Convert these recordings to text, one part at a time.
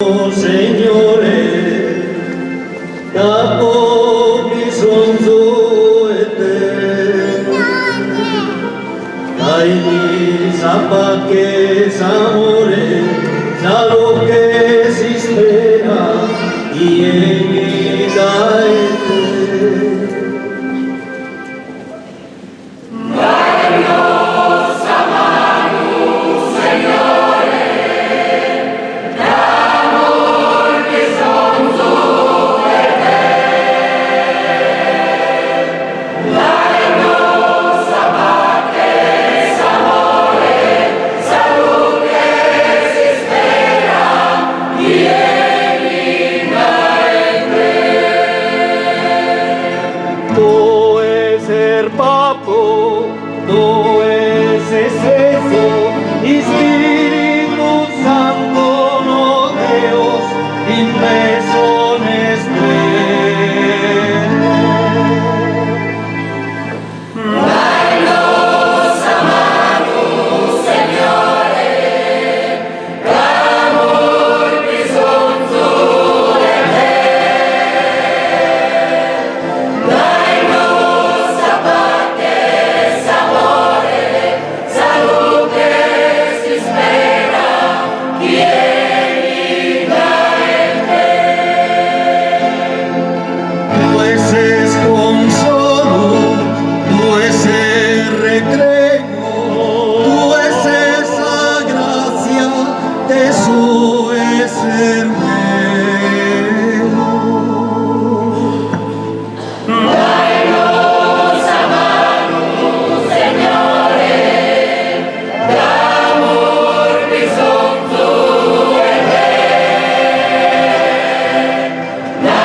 Señore, capo bisonzo eterno, dai mi sapa che s'amore, sa lo che si spera, vieni da te. Tú es el papo, tú es eso, Espíritu Santo, no Dios, inmenso eso es ser Danos a mano, Señore, d'amor bisogno e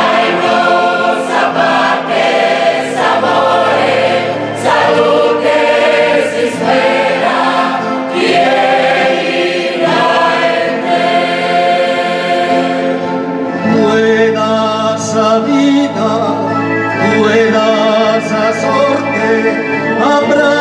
danos a parte amore, salute si spera, vida, buena esa sorte, habrá